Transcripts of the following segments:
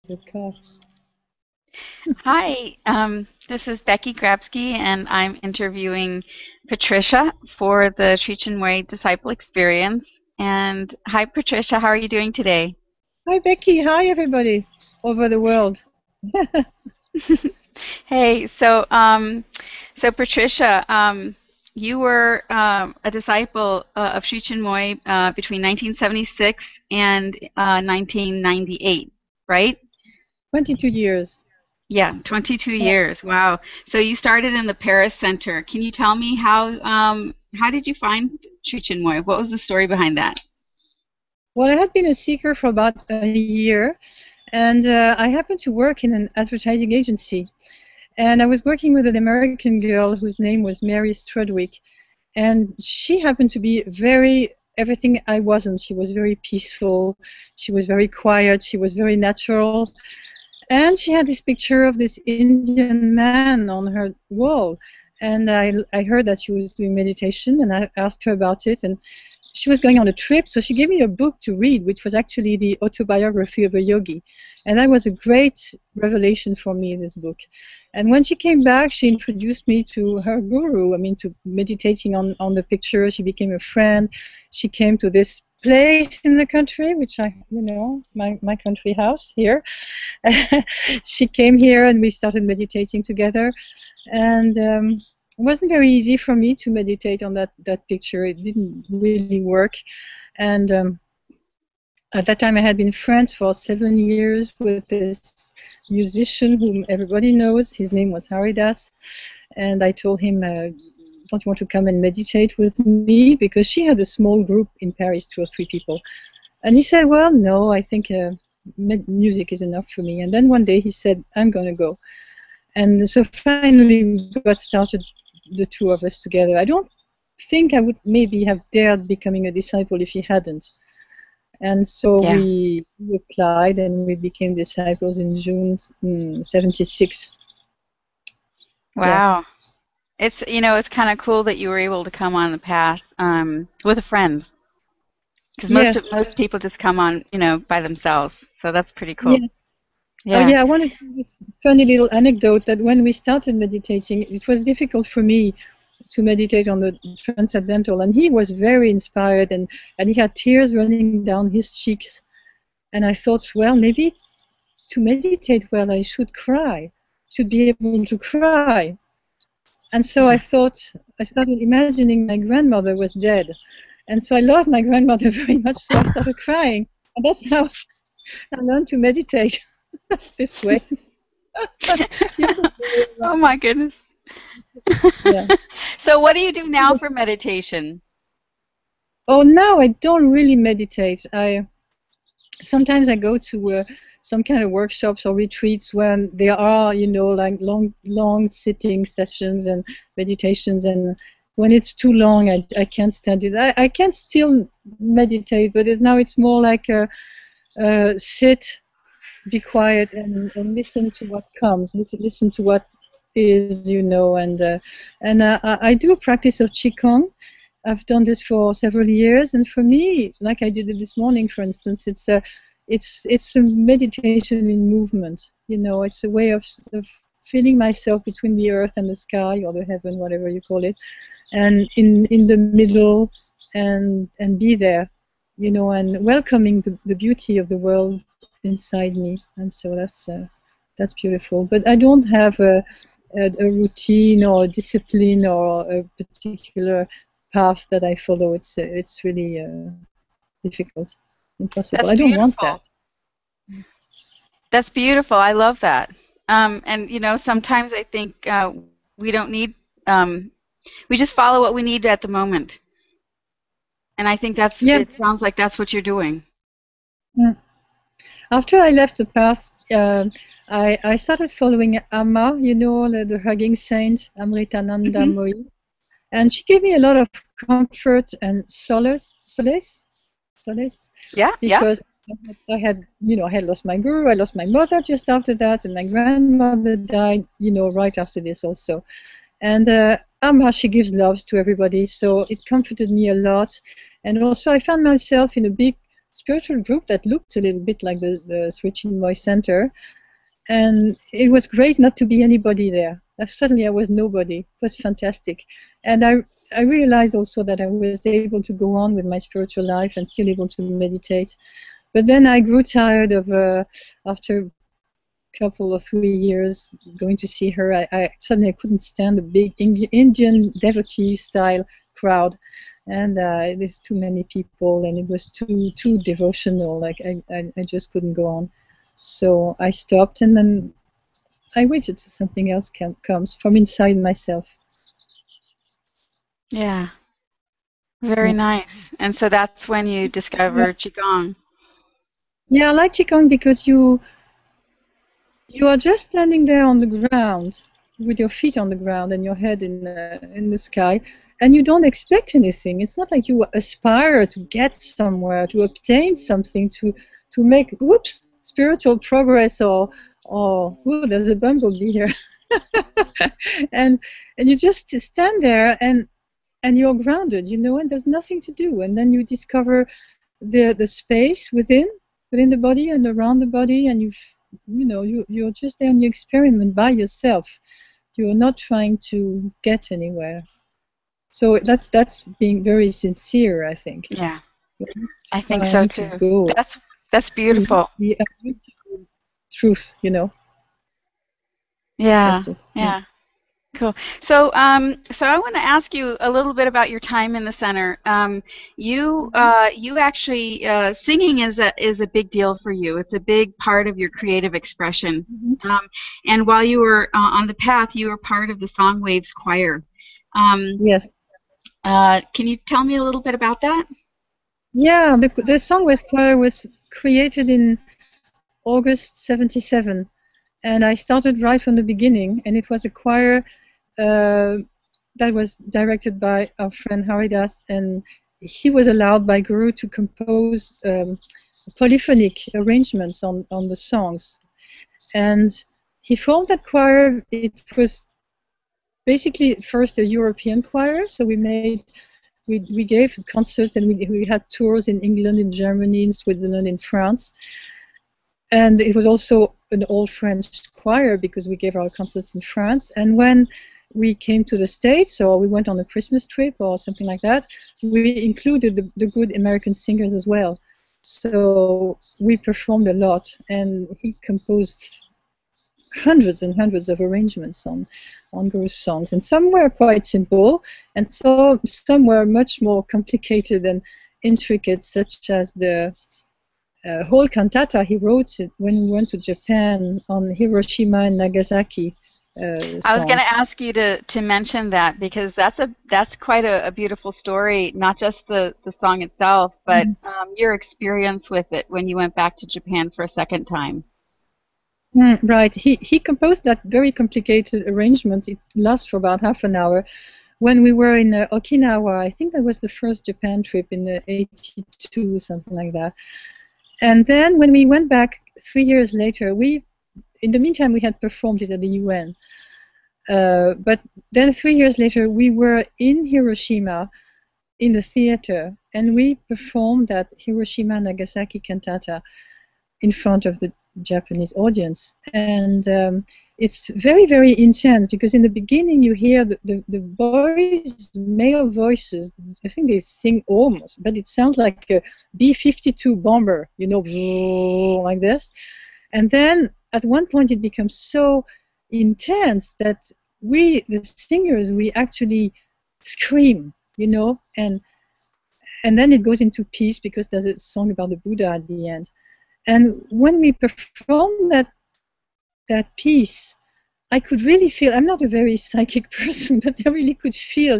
the car. Hi, this is Becky Grabski, and I'm interviewing Patricia for the Sri Chinmoy Disciple Experience. And hi, Patricia, how are you doing today? Hi, Becky. Hi, everybody over the world. Hey, so Patricia, you were a disciple of Sri Chinmoy between 1976 and 1998, right? 22 years. Yeah, 22 Yeah. years. Wow. So you started in the Paris Center. Can you tell me how did you find Sri Chinmoy? What was the story behind that? Well, I had been a seeker for about a year, and I happened to work in an advertising agency. And I was working with an American girl whose name was Mary Strudwick. And she happened to be everything I wasn't. She was very peaceful. She was very quiet. She was very natural. And she had this picture of this Indian man on her wall. And I heard that she was doing meditation, and I asked her about it. And she was going on a trip, so she gave me a book to read, which was actually the autobiography of a yogi. And that was a great revelation for me, this book. And when she came back, she introduced me to her guru, to meditating on the picture. She became a friend. She came to this place in the country, which my country house here. She came here and we started meditating together. And it wasn't very easy for me to meditate on that picture. It didn't really work. And at that time I had been friends for 7 years with this musician whom everybody knows. His name was Haridas. And I told him, don't you want to come and meditate with me? Because she had a small group in Paris, 2 or 3 people. And he said, well, no, I think music is enough for me. And then one day he said, I'm going to go. And so finally we got started, the two of us together. I don't think I would maybe have dared becoming a disciple if he hadn't. And so Yeah. we applied and we became disciples in June 76. Yeah. Wow. It's kind of cool that you were able to come on the path with a friend. Because Yeah. most people just come on, by themselves. So that's pretty cool. Yeah. Oh Yeah. yeah, I want to tell this funny little anecdote that when we started meditating, it was difficult for me to meditate on the transcendental, and he was very inspired, and he had tears running down his cheeks. And I thought, well, maybe to meditate well, I should cry, should be able to cry. And so I started imagining my grandmother was dead. And so I loved my grandmother very much, so I started crying. And that's how I learned to meditate this way. Oh my goodness. Yeah. So what do you do now for meditation? Oh, now I don't really meditate. Sometimes I go to some kind of workshops or retreats when there are, like long sitting sessions and meditations, and when it's too long, I can't stand it. I can still meditate, but now it's more like sit, be quiet, and listen to what comes, listen to what is, and I do a practice of Qi Gong. I've done this for several years, and for me, like I did it this morning, for instance, it's a meditation in movement. It's a way of feeling myself between the earth and the sky, or the heaven, whatever you call it, and in the middle, and be there, and welcoming the beauty of the world inside me. And so that's beautiful. But I don't have a routine or a discipline or a particular path that I follow. It's really difficult, impossible. That's I don't want beautiful. that. That's beautiful. I love that. And sometimes I think we don't need. We just follow what we need at the moment. And I think Yeah. It sounds like that's what you're doing. Mm. After I left the path, I started following Amma, the hugging saint, Amritananda Moyi. And she gave me a lot of comfort and solace. Yeah, because I had lost my guru, I lost my mother just after that, and my grandmother died, right after this also. And Amma, she gives loves to everybody, so it comforted me a lot. And also I found myself in a big spiritual group that looked a little bit like the Sri Chinmoy Centre. And it was great not to be anybody there. Suddenly I was nobody. It was fantastic. And I realized also that I was able to go on with my spiritual life and still able to meditate. But then I grew tired of, after a couple or 3 years going to see her, I suddenly I couldn't stand the big Indian devotee style crowd. And there's too many people, and it was too devotional. Like I just couldn't go on. So I stopped, and then I waited till something else comes from inside myself. Yeah. Very nice. And so that's when you discovered Qi Gong. Yeah, I like Qi Gong because you are just standing there on the ground with your feet on the ground and your head in the sky, and you don't expect anything. It's not like you aspire to get somewhere, to obtain something, to make spiritual progress, or ooh, there's a bumblebee here. and you just stand there and you're grounded, you know, and there's nothing to do. And then you discover the space within the body and around the body, and you're just there and you experiment by yourself. You're not trying to get anywhere. So that's being very sincere, I think. Yeah, I think so too. That's beautiful. The truth, you know. Yeah, yeah. Cool. So, so I want to ask you a little bit about your time in the center. You actually singing is a big deal for you. It's a big part of your creative expression. And while you were on the path, you were part of the Song Waves choir. Yes. Can you tell me a little bit about that? Yeah, the Song Waves choir was created in August '77. And I started right from the beginning, and it was a choir that was directed by our friend Haridas, and he was allowed by Guru to compose polyphonic arrangements on the songs. And he formed that choir. It was basically first a European choir, so we gave concerts, and we had tours in England, in Germany, in Switzerland, in France. And it was also an all-French choir because we gave our concerts in France. And when we came to the States, or we went on a Christmas trip or something like that, we included the good American singers as well. So we performed a lot, and he composed hundreds and hundreds of arrangements on Guru's songs. And some were quite simple, and so some were much more complicated and intricate, such as the whole cantata he wrote it when we went to Japan on Hiroshima and Nagasaki. Songs. I was going to ask you to mention that, because that's quite a beautiful story. Not just the song itself, but your experience with it when you went back to Japan for a second time. Right. He composed that very complicated arrangement. It lasts for about half an hour. When we were in Okinawa, I think that was the first Japan trip in '82, something like that. And then when we went back 3 years later, in the meantime, we had performed it at the UN. But then 3 years later, we were in Hiroshima in the theater, and we performed that Hiroshima Nagasaki cantata in front of the Japanese audience. And it's very, very intense, because in the beginning you hear the boys, male voices. I think they sing almost, but it sounds like a B-52 bomber, you know, like this. And then at one point it becomes so intense that we, the singers, we actually scream, you know, and then it goes into peace, because there's a song about the Buddha at the end. And when we perform that piece, I could really feel, I'm not a very psychic person, but I really could feel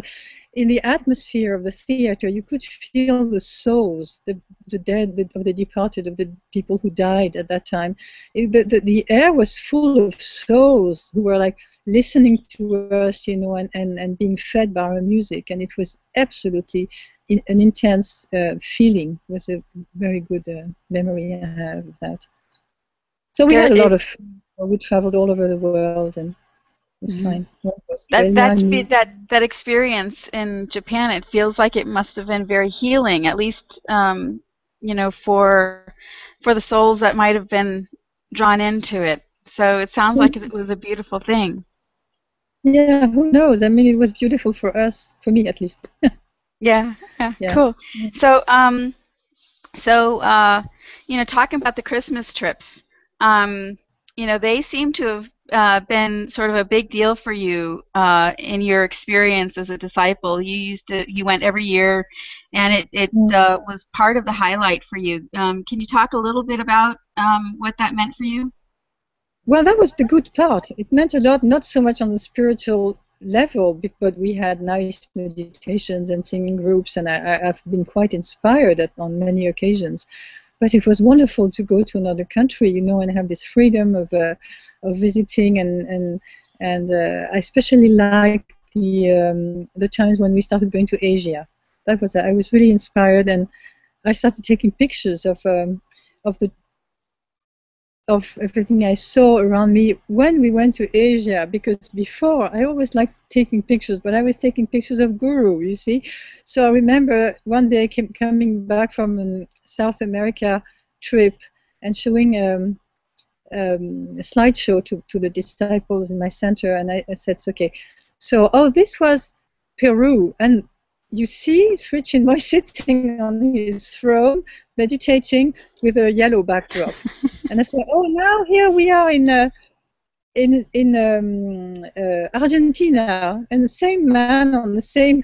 in the atmosphere of the theater, you could feel the souls, the dead, of the departed, of the people who died at that time. The air was full of souls who were like listening to us, you know, and being fed by our music. And it was absolutely an intense feeling. It was a very good memory I have of that. So we had a lot of, we traveled all over the world, and it was fine. That experience in Japan, it feels like it must have been very healing, at least for the souls that might have been drawn into it. So it sounds like it was a beautiful thing. Yeah, who knows? I mean, it was beautiful for us, for me at least. Yeah, cool. So, talking about the Christmas trips, they seem to have been sort of a big deal for you in your experience as a disciple. You went every year, and it was part of the highlight for you. Can you talk a little bit about what that meant for you? Well, that was the good part. It meant a lot, not so much on the spiritual level, but we had nice meditations and singing groups, and I've been quite inspired on many occasions. But it was wonderful to go to another country, and have this freedom of visiting, and I especially liked the times when we started going to Asia. I was really inspired, and I started taking pictures of everything I saw around me when we went to Asia, because before I always liked taking pictures, but I was taking pictures of Guru, you see. So I remember one day coming back from a South America trip and showing a slideshow to the disciples in my center, and I said, okay, so, this was Peru, and you see Sri Chinmoy sitting on his throne, meditating with a yellow backdrop. And I said, now here we are in Argentina, and the same man on the same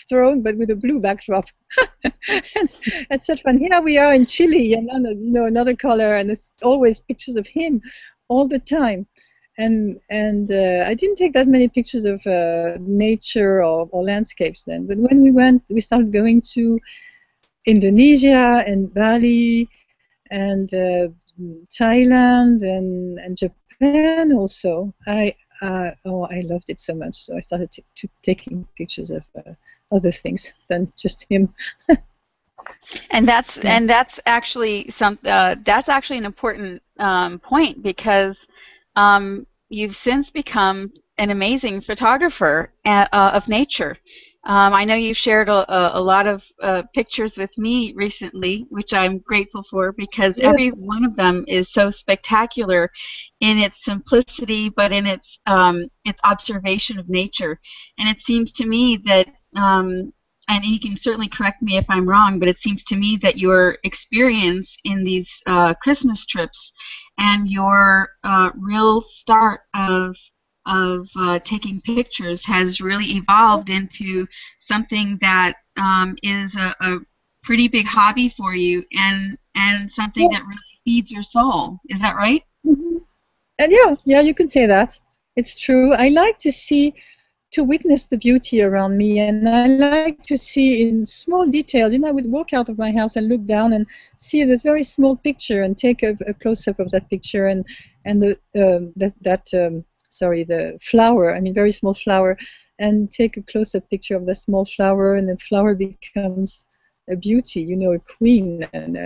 throne, but with a blue backdrop. It's such fun. Here we are in Chile, and another color, and there's always pictures of him all the time. And I didn't take that many pictures of nature or landscapes then. But when we started going to Indonesia and Bali and Thailand and Japan also. I loved it so much. So I started taking pictures of other things than just him. And that's actually an important point, because you've since become an amazing photographer of nature. I know you've shared a lot of pictures with me recently, which I'm grateful for, because every one of them is so spectacular in its simplicity, but in its observation of nature. And it seems to me that, and you can certainly correct me if I'm wrong, but it seems to me that your experience in these Christmas trips and your real start of taking pictures has really evolved into something that is a pretty big hobby for you, and something that really feeds your soul. Is that right? Mm-hmm. And yeah, you can say that. It's true. I like to witness the beauty around me, and I like to see in small details. I would walk out of my house and look down and see this very small picture and take a close-up of that picture, and the flower, very small flower, and take a close-up picture of the small flower, and the flower becomes a beauty, a queen, and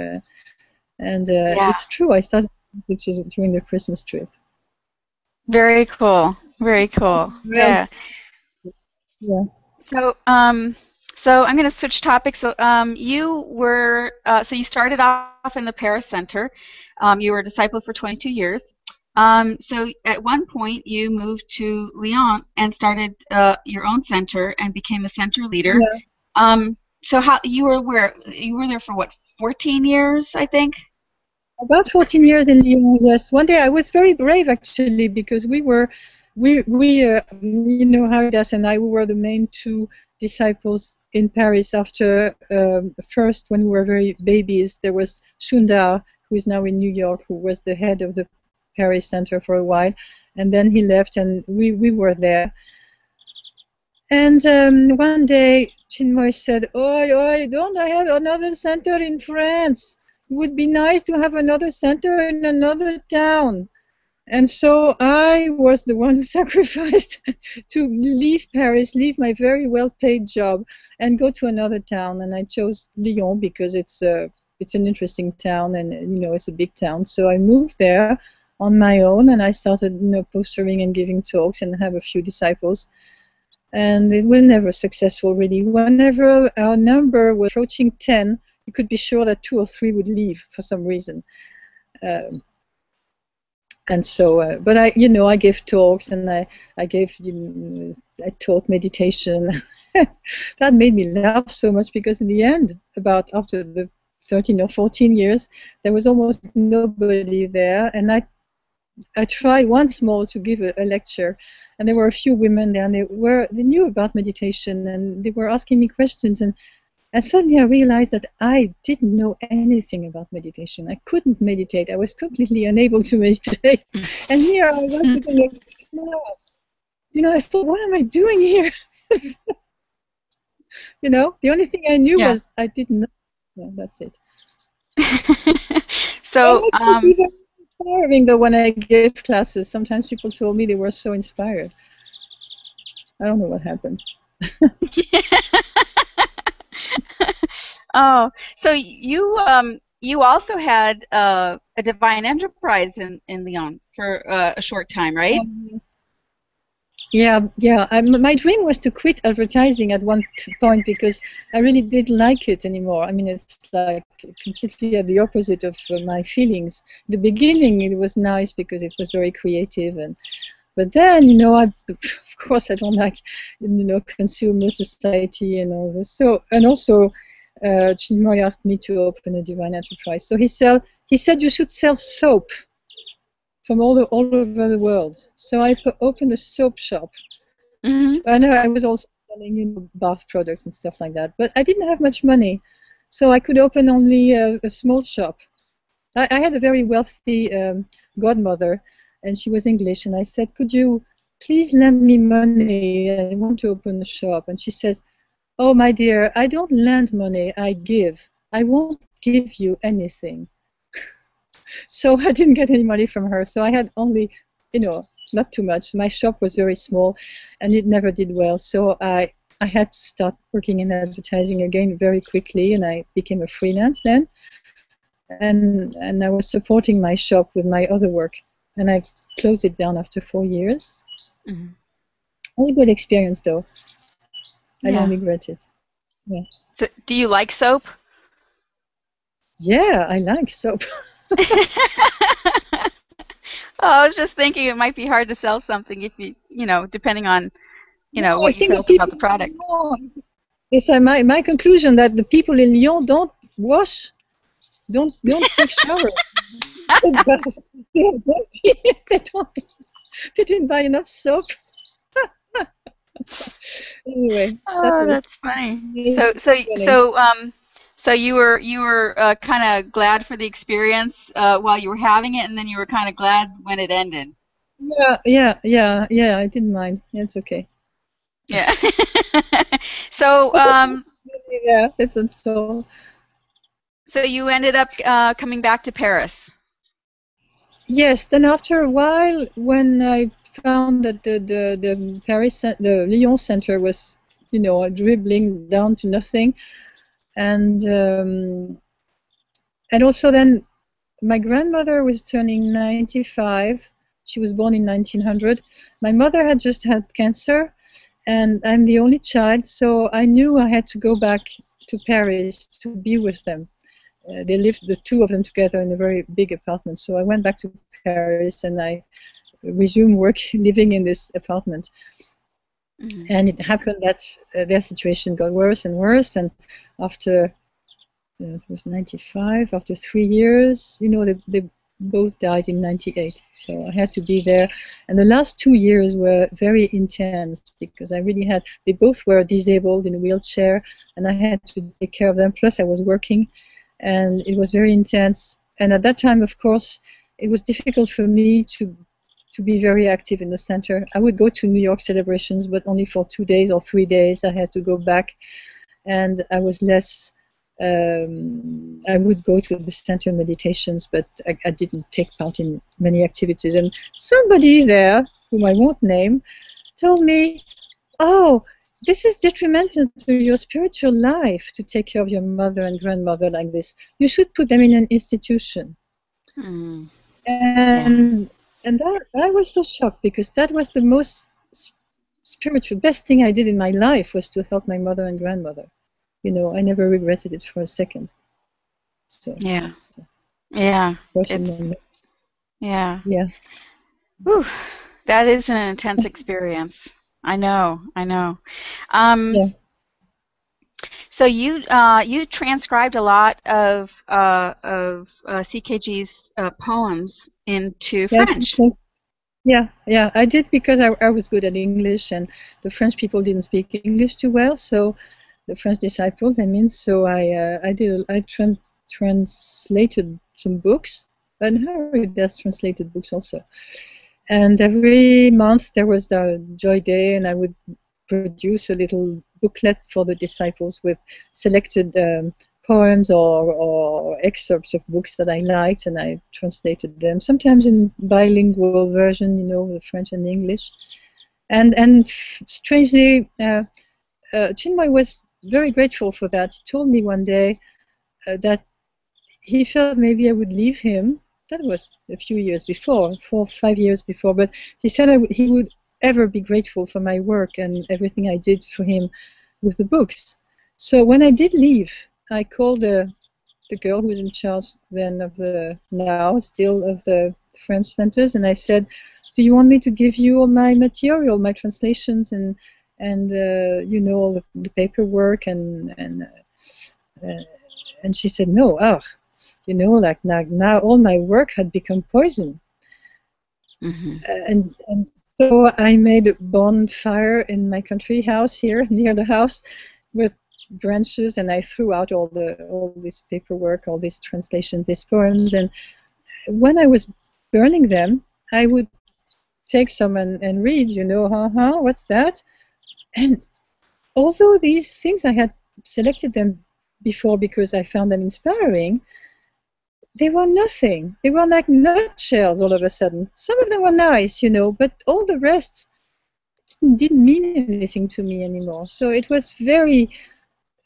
it's true. I started taking pictures during the Christmas trip. Very cool. Very cool. Yeah. Yeah. So I'm going to switch topics. So you started off in the Paris Center. You were a disciple for 22 years. So at one point you moved to Lyon and started your own center and became a center leader. Yeah. So you were there for what, 14 years, I think? About 14 years in Lyon, yes. One day I was very brave, actually, because Haridas and I, we were the main two disciples in Paris. After first, when we were very babies, there was Shundar, who is now in New York, who was the head of the Paris Center for a while, and then he left, and we were there. And one day, Chinmoy said, "Oi, don't I have another center in France? It would be nice to have another center in another town." And so I was the one who sacrificed to leave Paris, leave my very well-paid job, and go to another town. And I chose Lyon because it's an interesting town, and it's a big town. So I moved there on my own, and I started postering and giving talks and have a few disciples. And it was never successful, really. Whenever our number was approaching 10, you could be sure that 2 or 3 would leave for some reason. And so, but I gave talks, and I taught meditation. That made me laugh so much, because in the end, after the 13 or 14 years, there was almost nobody there, and I tried once more to give a lecture, and there were a few women there, and they knew about meditation, and they were asking me questions, and suddenly I realized that I didn't know anything about meditation. I couldn't meditate. I was completely unable to meditate. And here I was giving a class. I thought, what am I doing here? The only thing I knew was I didn't know. Yeah, that's it. So, inspiring though when I gave classes. Sometimes people told me they were so inspired. I don't know what happened. Oh, so you also had a divine enterprise in Lyon for a short time, right? Yeah. My dream was to quit advertising at one point, because I really didn't like it anymore. I mean, it's like completely the opposite of my feelings. The beginning, it was nice because it was very creative, but then, of course, I don't like, consumer society and all this. So, and also, Chinmoy asked me to open a divine enterprise. So he said you should sell soap from all over the world. So I opened a soap shop. And I was also selling, bath products and stuff like that. But I didn't have much money, so I could open only a small shop. I had a very wealthy godmother, and she was English. And I said, could you please lend me money? I want to open a shop. And she says, oh, my dear, I don't lend money, I give. I won't give you anything. So I didn't get any money from her. So I had only, not too much. My shop was very small, and it never did well. So I had to start working in advertising again very quickly, and I became a freelance then. And I was supporting my shop with my other work. And I closed it down after 4 years. A good experience, though. I don't regret it. Yeah. So, do you like soap? Yeah, I like soap. I was just thinking it might be hard to sell something if you, depending on, what you felt about the product. Yes, my conclusion that the people in Lyon don't wash, don't take shower. They didn't buy enough soap. Anyway. That's funny. So you were kind of glad for the experience while you were having it, and then you were kind of glad when it ended. Yeah. I didn't mind. Yeah, it's okay. Yeah. So yeah, it's so. So you ended up coming back to Paris. Yes. Then after a while, when I found that the Lyon Centre was, dribbling down to nothing. And also then my grandmother was turning 95. She was born in 1900. My mother had just had cancer, and I'm the only child, so I knew I had to go back to Paris to be with them. They lived, the two of them together, in a very big apartment. So I went back to Paris, and I resumed living in this apartment. And it happened that their situation got worse and worse, and after it was 95, after 3 years, they both died in 98. So I had to be there, and the last 2 years were very intense, because I really had, they both were disabled in a wheelchair, and I had to take care of them, plus I was working, and it was very intense. And at that time, of course, it was difficult for me to be very active in the center. I would go to New York celebrations, but only for 2 days or 3 days. I had to go back, and I was less, I would go to the center meditations, but I didn't take part in many activities. And somebody there, whom I won't name, told me, oh, this is detrimental to your spiritual life to take care of your mother and grandmother like this. You should put them in an institution. And I was so shocked, because that was the most spiritual, best thing I did in my life, was to help my mother and grandmother. I never regretted it for a second. So yeah, yeah, yeah. Yeah. Whew, that is an intense experience. I know. Yeah. So you transcribed a lot of CKG's poems into Yeah, French. yeah, I did because I was good at English, and the French people didn't speak English too well. So the French disciples, I mean, so I translated some books, and Harry does translated books also. And every month there was the Joy Day, and I would produce a little booklet for the disciples with selected poems or excerpts of books that I liked, and I translated them, sometimes in bilingual version, you know, the French and English. And strangely, Chinmoy was very grateful for that. He told me one day that he felt maybe I would leave him. That was a few years before, 4 or 5 years before, but he said he would ever be grateful for my work and everything I did for him with the books. So when I did leave, I called the girl who was in charge then of now still of the French centers, and I said, do you want me to give you all my material, my translations, and you know, all the paperwork, and she said, no, you know, like now all my work had become poison. And so I made a bonfire in my country house here near the house with branches, and I threw out all this paperwork, all these translations, these poems, and when I was burning them, I would take some and read, you know, what's that? And although these things I had selected them before because I found them inspiring, they were nothing. They were like nutshells all of a sudden. Some of them were nice, you know, but all the rest didn't mean anything to me anymore. So it was very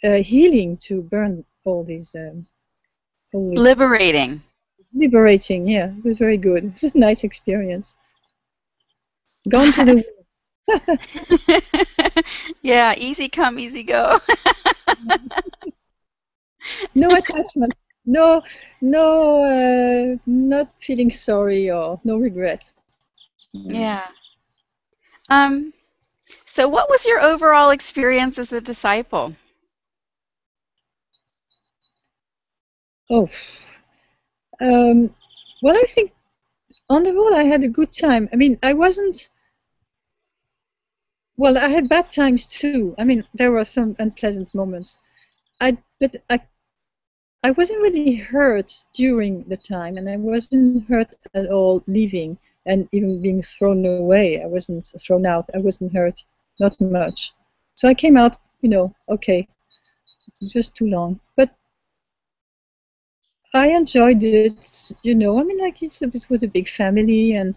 healing to burn all these. Liberating. Liberating, yeah. It was very good. It was a nice experience. Gone to the yeah, easy come, easy go. No attachment. No, not feeling sorry or no regret. Yeah. So what was your overall experience as a disciple? Oh, well, I think on the whole I had a good time. I mean, I wasn't. Well, I had bad times too. I mean, there were some unpleasant moments. But I wasn't really hurt during the time, and I wasn't hurt at all leaving and even being thrown away. I wasn't thrown out. I wasn't hurt, not much. So I came out, you know, okay, just too long. But I enjoyed it, you know. I mean, like it was a big family, and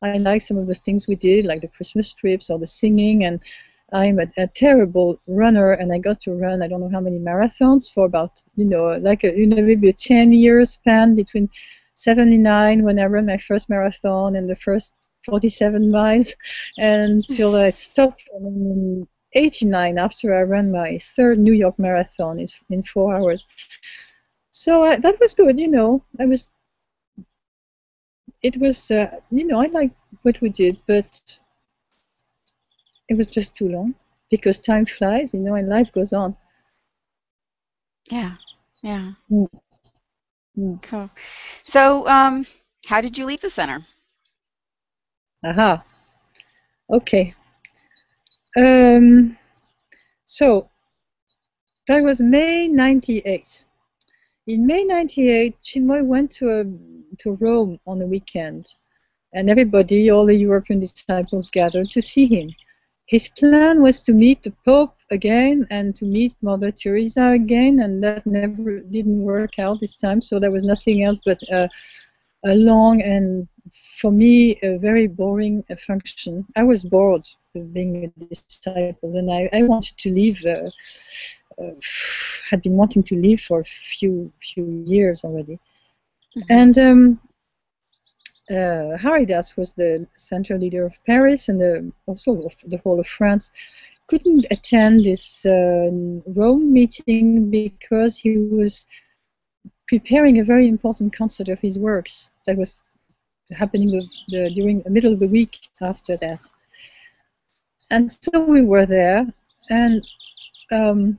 I liked some of the things we did, like the Christmas trips or the singing. And I'm a terrible runner, and I got to run I don't know how many marathons for about, you know, like maybe a 10-year span between 79 when I ran my first marathon and the first 47 miles until I stopped in 89 after I ran my third New York marathon in 4 hours. So that was good, you know. It was, you know, I liked what we did, but it was just too long because time flies, you know, and life goes on. Yeah, yeah. Cool. So, how did you leave the center? Aha. Okay. So that was May 98. In May 98, Chinmoy went to Rome on the weekend, and everybody, all the European disciples, gathered to see him. His plan was to meet the Pope again and to meet Mother Teresa again, and that never didn't work out this time. So there was nothing else but a long and, for me, a very boring function. I was bored of being a disciple, and I wanted to leave. Had been wanting to leave for a few years already. And Haridas was the center leader of Paris and also of the whole of France. Couldn't attend this Rome meeting because he was preparing a very important concert of his works that was happening during the middle of the week after that. And so we were there, and on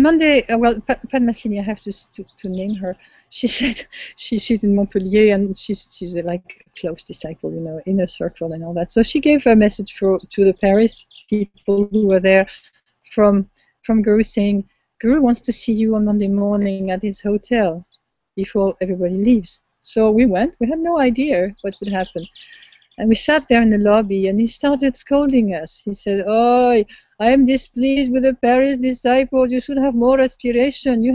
Monday, well, Pat Massini, I have to name her. She said she's in Montpellier, and she's like a close disciple, you know, inner circle and all that. So she gave a message to the Paris people who were there from Guru, saying, Guru wants to see you on Monday morning at his hotel before everybody leaves. So we went. We had no idea what would happen. And we sat there in the lobby, and he started scolding us. He said, "Oh, I am displeased with the Paris disciples. You should have more aspiration. You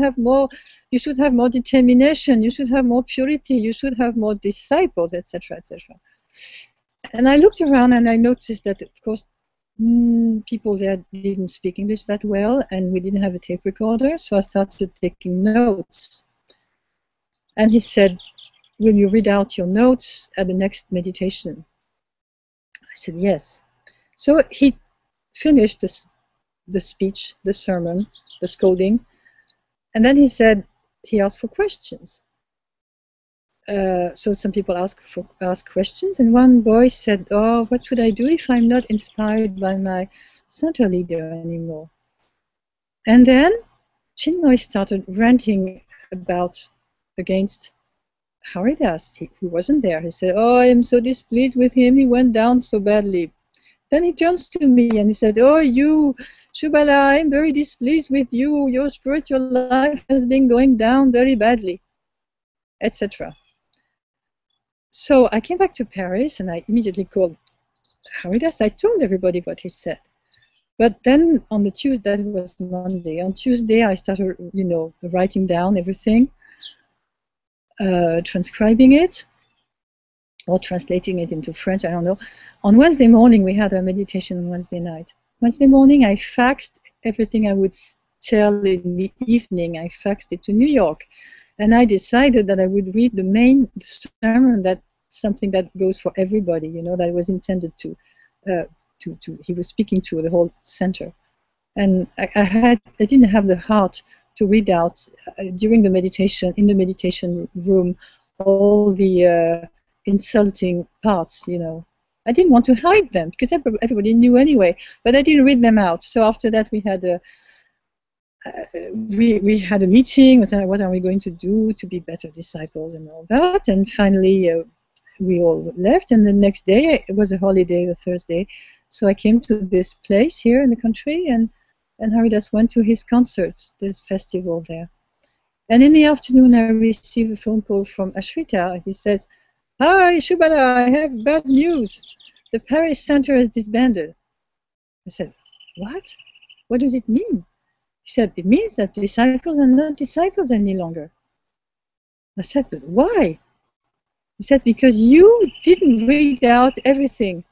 should have more determination. You should have more purity. You should have more disciples, etc., etc." And I looked around, and I noticed that, of course, people there didn't speak English that well, and we didn't have a tape recorder. So I started taking notes. And he said, "Will you read out your notes at the next meditation?" I said, "Yes." So he finished the speech, the sermon, the scolding, and then he asked for questions. So some people asked questions, and one boy said, "Oh, what should I do if I'm not inspired by my center leader anymore?" And then Chinmoy started ranting against Haridas, who wasn't there. He said, "Oh, I am so displeased with him. He went down so badly." Then he turns to me and he said, "Oh, you, Shubala, I am very displeased with you. Your spiritual life has been going down very badly," etc. So I came back to Paris and I immediately called Haridas. I told everybody what he said. But then on the Tuesday, that was Monday, on Tuesday I started, you know, writing down everything. Transcribing it or translating it into French, I don't know. On Wednesday morning, we had a meditation on Wednesday night. Wednesday morning, I faxed everything I would tell in the evening. I faxed it to New York. And I decided that I would read the main sermon, something that goes for everybody, you know, that was intended he was speaking to the whole center. And I didn't have the heart to read out during the meditation, in the meditation room, all the insulting parts, you know. I didn't want to hide them because everybody knew anyway, but I didn't read them out. So after that, we had a meeting. What are we going to do to be better disciples and all that? And finally, we all left. And the next day, it was a holiday, the Thursday. So I came to this place here in the country, and Haridas went to his concert, this festival there. And in the afternoon, I received a phone call from Ashrita, and he says, "Hi, Shubala, I have bad news. The Paris Center is disbanded." I said, "What? What does it mean?" He said, "It means that disciples are not disciples any longer." I said, "But why?" He said, "Because you didn't read out everything."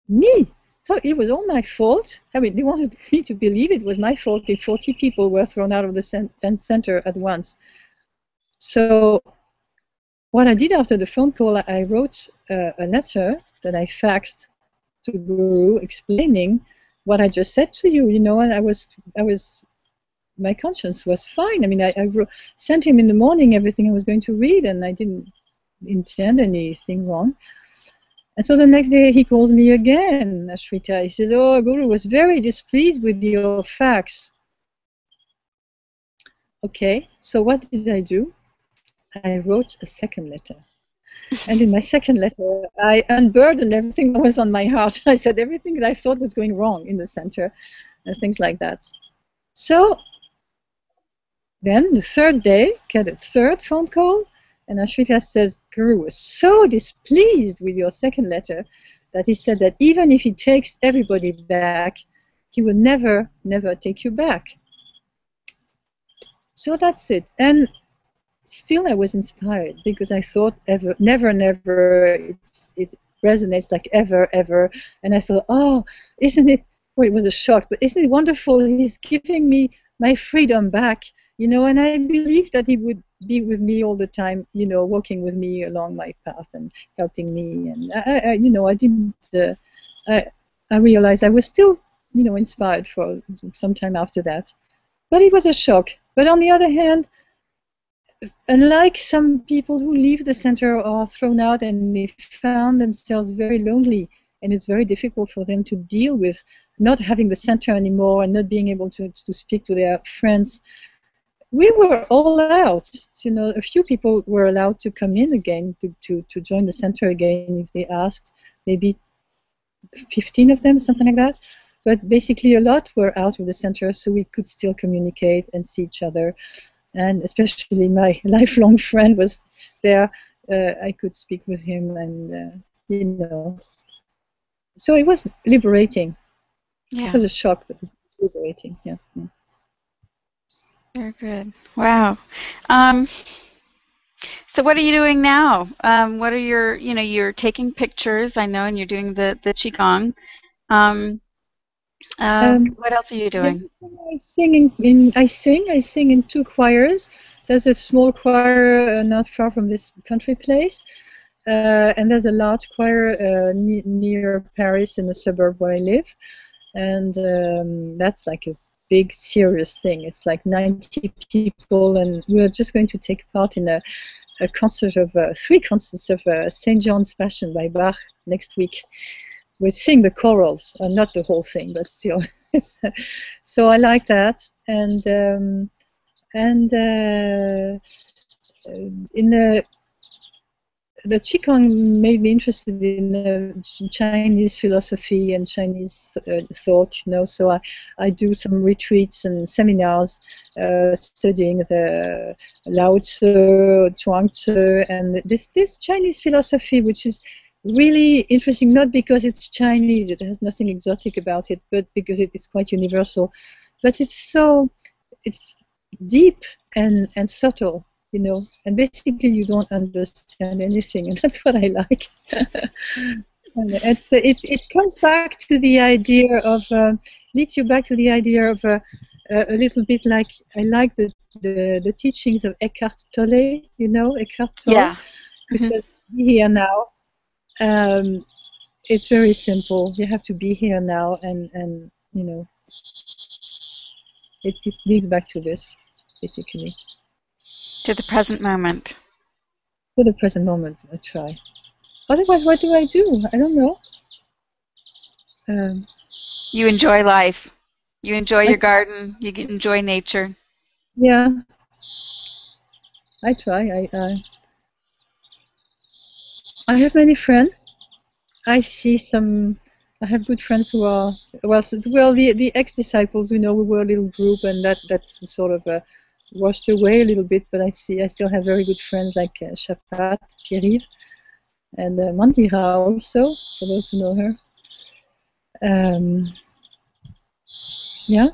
Me? So it was all my fault. I mean, they wanted me to believe it was my fault if 40 people were thrown out of the center at once. So what I did after the phone call, I wrote a letter that I faxed to Guru explaining what I just said to you, you know, and my conscience was fine. I mean, I sent him in the morning everything I was going to read, and I didn't intend anything wrong. And so the next day he calls me again, Ashrita. He says, "Oh, Guru was very displeased with your fax." Okay, so what did I do? I wrote a second letter. And in my second letter, I unburdened everything that was on my heart. I said everything that I thought was going wrong in the center, and things like that. So then the third day, get a third phone call, and Ashrita says, "Guru was so displeased with your second letter that he said that even if he takes everybody back, he will never, never take you back." So that's it. And still I was inspired because I thought never, never, it resonates like ever, ever. And I thought, oh, isn't it, well, it was a shock, but isn't it wonderful? He's giving me my freedom back, you know, and I believed that he would be with me all the time, you know, walking with me along my path and helping me. And I realized I was still, you know, inspired for some time after that. But it was a shock. But on the other hand, unlike some people who leave the center or are thrown out and they found themselves very lonely, and it's very difficult for them to deal with not having the center anymore and not being able to speak to their friends, we were all out. You know, a few people were allowed to come in again to join the center again if they asked, maybe 15 of them, something like that. But basically a lot were out of the center, so we could still communicate and see each other. And especially my lifelong friend was there. I could speak with him, and you know. So it was liberating. Yeah. It was a shock, but liberating. Yeah. Very good. Wow. So what are you doing now? What are your, you're taking pictures, I know, and you're doing the Qi Gong. What else are you doing? I sing in 2 choirs. There's a small choir not far from this country place, and there's a large choir near Paris in the suburb where I live, and that's like a big serious thing. It's like 90 people, and we're just going to take part in a concert of 3 concerts of St. John's Passion by Bach next week. We sing the chorals, not the whole thing, but still. So I like that, and in the Qi Gong made me interested in Chinese philosophy and Chinese thought, you know. So I do some retreats and seminars studying the Lao Tzu, Chuang Tzu, and this Chinese philosophy, which is really interesting, not because it's Chinese, it has nothing exotic about it, but because it's quite universal. But it's deep and subtle, you know, and basically you don't understand anything, and that's what I like. And it comes back to the idea of, leads you back to the idea of a little bit like, I like the teachings of Eckhart Tolle, you know, Eckhart Tolle, yeah. who says, be here now. It's very simple. You have to be here now, and you know, it leads back to this, basically. To the present moment. To the present moment, I try. Otherwise, what do I do? I don't know. You enjoy life. You enjoy your garden. You enjoy nature. Yeah, I try. I have many friends. I have good friends who are, well, the ex-disciples, you know, we were a little group, and that's sort of washed away a little bit, but I still have very good friends like Chapat, Pierre, and Mandira also, for those who know her. Yeah.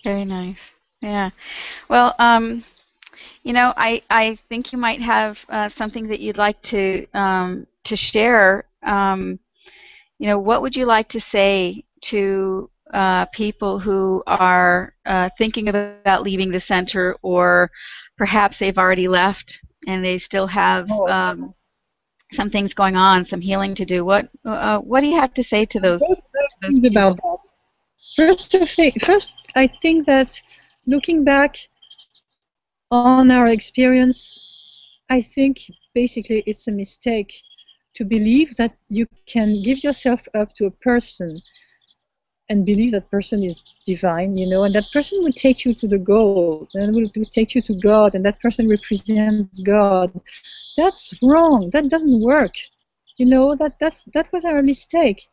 Very nice. Yeah. Well, you know, I think you might have something that you'd like to share. You know, what would you like to say to people who are thinking about leaving the center, or perhaps they've already left and they still have some things going on, some healing to do? What do you have to say to those things about that? First, I think that looking back on our experience, I think basically it's a mistake to believe that you can give yourself up to a person and believe that person is divine, you know, and that person will take you to the goal, and will take you to God, and that person represents God. That's wrong. That doesn't work. You know, that was our mistake,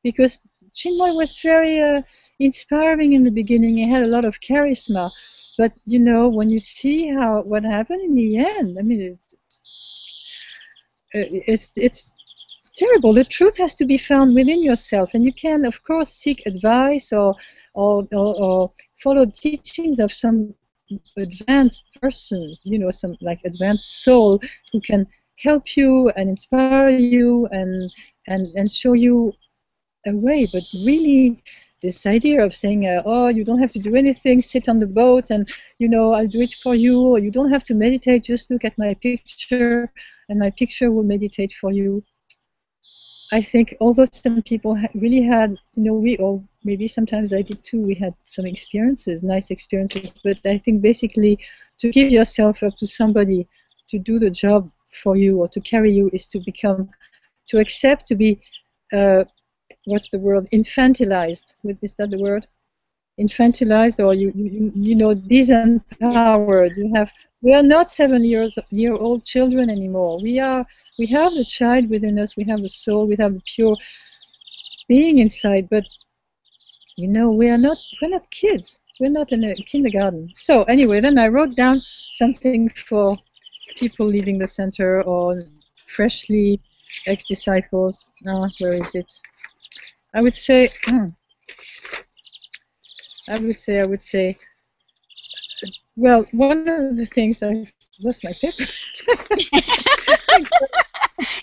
because Chinmoy was very inspiring in the beginning. He had a lot of charisma, but you know, when you see what happened in the end, I mean, it's terrible. The truth has to be found within yourself, and you can, of course, seek advice or follow teachings of some advanced persons, you know, some like advanced soul who can help you and inspire you and show you a way. But really, this idea of saying, oh, you don't have to do anything, sit on the boat and, you know, I'll do it for you, or you don't have to meditate, just look at my picture and my picture will meditate for you. I think although some people really had, you know, we all maybe sometimes I did too. We had some experiences, nice experiences, but I think basically to give yourself up to somebody to do the job for you or to carry you is to accept to be, what's the word, infantilized. Is that the word? Infantilized, or disempowered. We are not 7-year-old children anymore. We have the child within us. We have the soul. We have the pure being inside. But we're not kids. We're not in a kindergarten. So anyway, then I wrote down something for people leaving the center or freshly ex-disciples. Where is it? I would say. Well, one of the things, I lost my paper.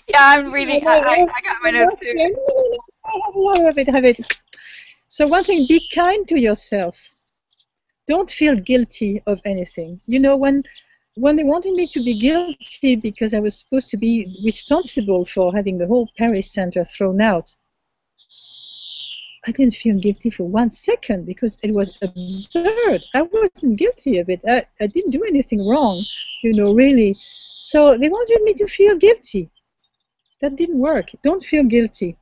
Yeah, I'm reading. I got my notes too. I have it. So one thing, be kind to yourself. Don't feel guilty of anything. When they wanted me to be guilty because I was supposed to be responsible for having the whole Paris Center thrown out, I didn't feel guilty for 1 second because it was absurd. I wasn't guilty of it. I didn't do anything wrong, really. So they wanted me to feel guilty. That didn't work. Don't feel guilty.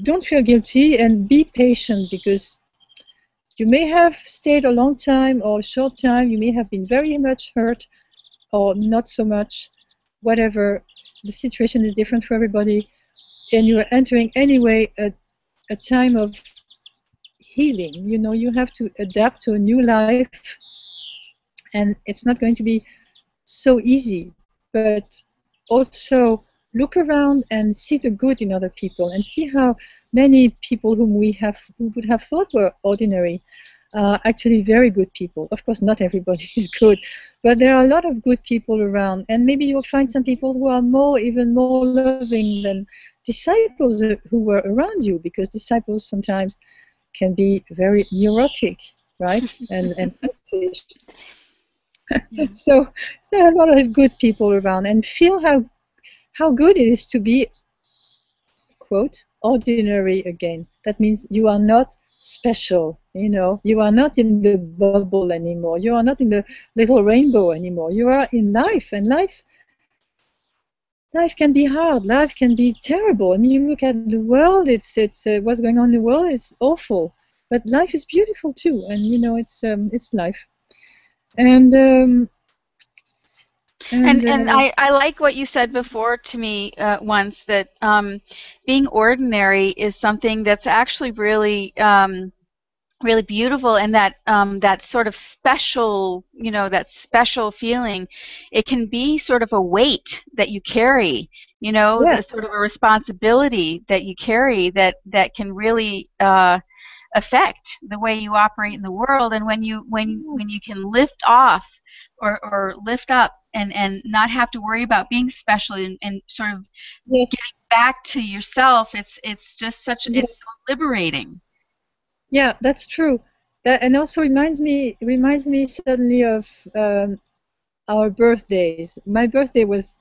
Don't feel guilty, and be patient, because you may have stayed a long time or a short time. You may have been very much hurt or not so much. Whatever. The situation is different for everybody. And you are entering anyway a time of healing. You have to adapt to a new life, and it's not going to be so easy, but also look around and see the good in other people, and see how many people who would have thought were ordinary are actually very good people. Of course, not everybody is good, but there are a lot of good people around, and maybe you'll find some people who are even more loving than disciples who were around you, because disciples sometimes can be very neurotic, right? and selfish. So there are a lot of good people around, and feel how good it is to be, quote, ordinary again. That means you are not special, you are not in the bubble anymore, you are not in the little rainbow anymore, you are in life, and life can be hard, life can be terrible. I mean, you look at the world, it's what's going on in the world is awful, but life is beautiful too, and it's life. And I like what you said before to me once, that being ordinary is something that's actually really really beautiful, and that that sort of special, that special feeling, it can be sort of a weight that you carry, yeah. The sort of a responsibility that you carry that can really affect the way you operate in the world. And when you can lift off or lift up and not have to worry about being special, and sort of yes. getting back to yourself, it's just such it's so liberating. Yeah, that's true. And also reminds me suddenly of our birthdays. My birthday was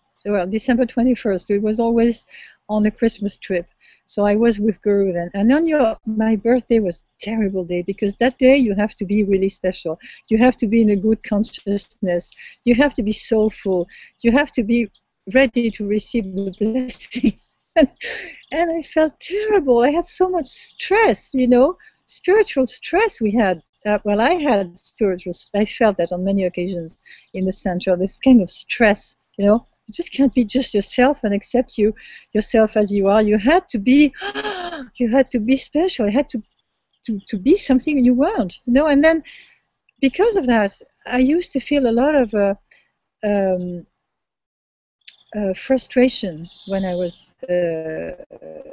December 21st. It was always on the Christmas trip. So I was with Guru then. And on my birthday was a terrible day, because that day you have to be really special. You have to be in a good consciousness. You have to be soulful. You have to be ready to receive the blessing. And I felt terrible. I had so much stress, spiritual stress we had. I had I felt that on many occasions in the center, this kind of stress, you just can't be just yourself and accept yourself as you are. You had to be special. You had to be something you weren't, and then because of that, I used to feel a lot of frustration when I was a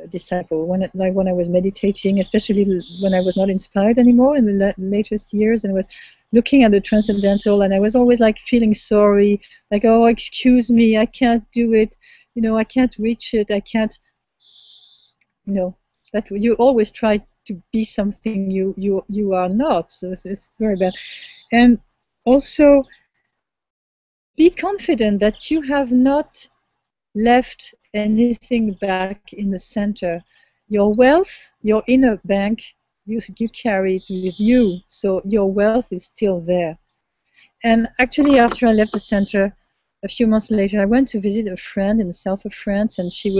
disciple, when I was meditating, especially when I was not inspired anymore in the latest years, and was looking at the transcendental, and I was always like feeling sorry, like, oh, excuse me, I can't do it, I can't reach it, I can't, that you always try to be something you are not, so it's very bad. And also be confident that you have not left anything back in the center. Your wealth, your inner bank, you carry it with you, so your wealth is still there. And actually, after I left the center, a few months later, I went to visit a friend in the south of France, and she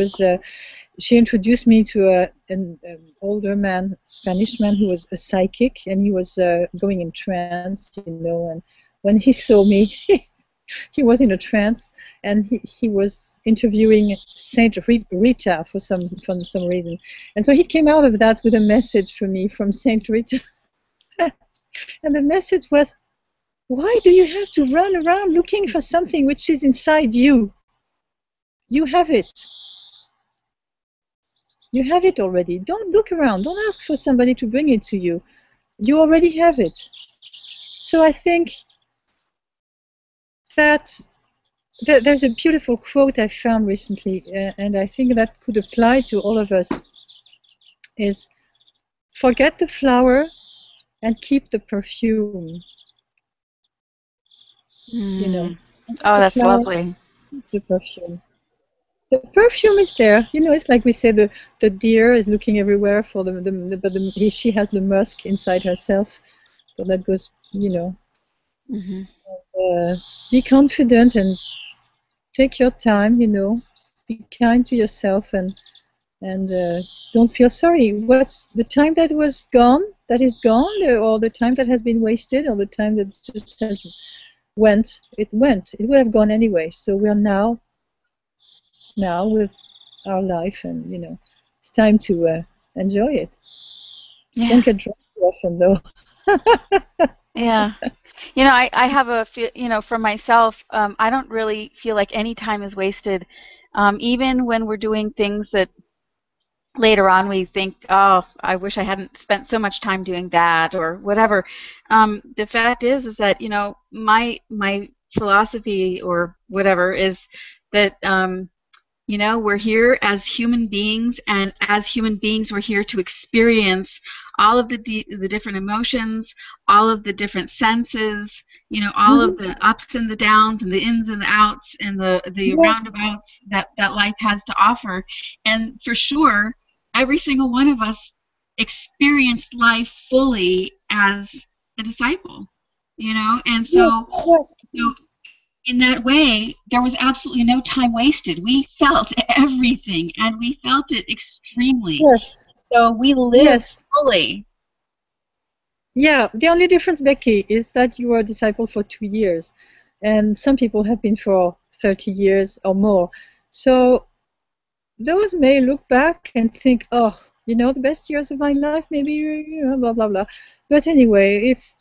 introduced me to an older man, Spanish man, who was a psychic, and he was going in trance, and when he saw me, he was in a trance, and he was interviewing Saint Rita for some reason, and so he came out of that with a message for me from Saint Rita, and the message was, why do you have to run around looking for something which is inside you? You have it. You have it already. Don't look around. Don't ask for somebody to bring it to you. You already have it. So I think that there's a beautiful quote I found recently, and I think that could apply to all of us, is forget the flower and keep the perfume. Oh, that's lovely. The perfume. The perfume is there. It's like we say, the deer is looking everywhere for but she has the musk inside herself. So that goes, be confident and take your time, be kind to yourself, and don't feel sorry. What's the time that was gone, that is gone, or the time that has been wasted, or the time that just has went, it would have gone anyway. So we are now with our life, and it's time to enjoy it. Yeah. Don't get drunk too often, though. Yeah. I have a for myself, I don't really feel like any time is wasted, even when we're doing things that later on we think, oh, I wish I hadn't spent so much time doing that or whatever. The fact is that my philosophy or whatever is that we're here as human beings, and as human beings we're here to experience all of the different emotions, all of the different senses, all of the ups and the downs and the ins and the outs and the roundabouts that life has to offer. And for sure, every single one of us experienced life fully as a disciple, and so in that way, there was absolutely no time wasted. We felt everything, and we felt it extremely. Yes. So we lived fully. Yeah, the only difference, Becky, is that you were a disciple for 2 years, and some people have been for 30 years or more. So those may look back and think, oh, the best years of my life, maybe, blah, blah, blah. But anyway, it's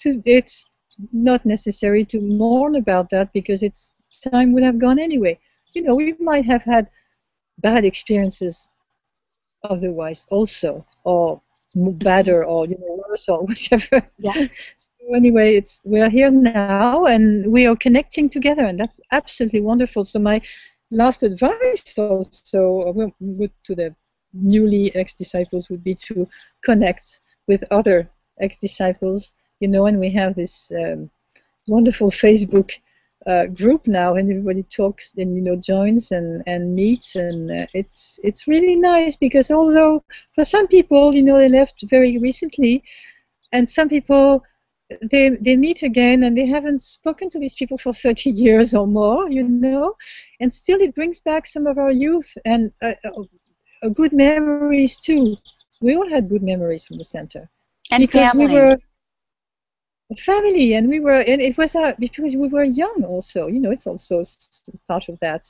not necessary to mourn about that, because time would have gone anyway. We might have had bad experiences otherwise also, or better, or worse, or whatever. Yeah. So anyway, we are here now, and we are connecting together, and that's absolutely wonderful. So my last advice also to the newly ex-disciples would be to connect with other ex-disciples, and we have this wonderful Facebook group now, and everybody talks and joins and meets, and it's really nice, because although for some people they left very recently, and some people they meet again and they haven't spoken to these people for 30 years or more, and still it brings back some of our youth and good memories too. We all had good memories from the center, and because family. we were a family, and it was because we were young also. It's also part of that.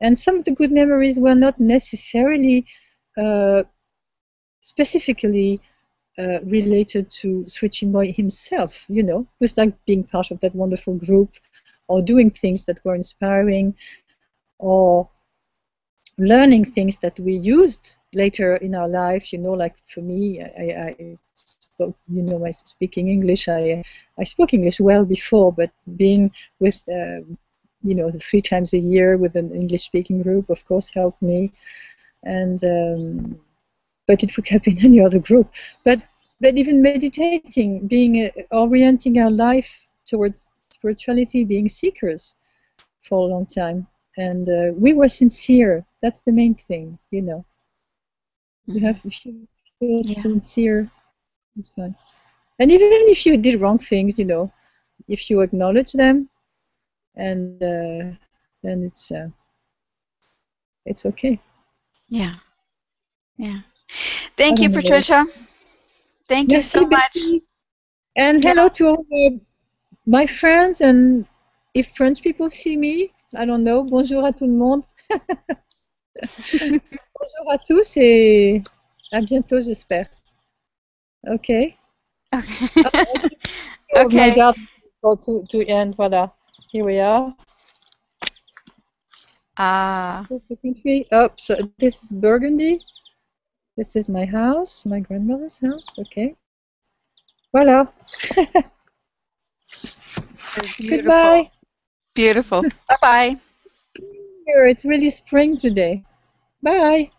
And some of the good memories were not necessarily specifically related to Sri Chinmoy himself. It was like being part of that wonderful group, or doing things that were inspiring, or learning things that we used later in our life. Like for me, I spoke, my speaking English. I spoke English well before, but being with, 3 times a year with an English-speaking group, of course, helped me. And but it would have been any other group. But even meditating, being orienting our life towards spirituality, being seekers for a long time, and we were sincere. That's the main thing, You have, if you feel sincere, It's fine. And even if you did wrong things, you know, if you acknowledge them, and then it's okay. Yeah. Yeah. Thank you, Patricia. Thank you so much. Becky. And hello to all my friends, and if French people see me, I don't know, bonjour à tout le monde. Bonjour à tous et à bientôt, j'espère. Okay. Okay. Oh my Okay. God, to end, voilà. Here we are. This is the country. Oh, so this is Burgundy. This is my house, my grandmother's house. Okay. Voilà. Goodbye. Beautiful. Bye-bye. It's really spring today. Bye.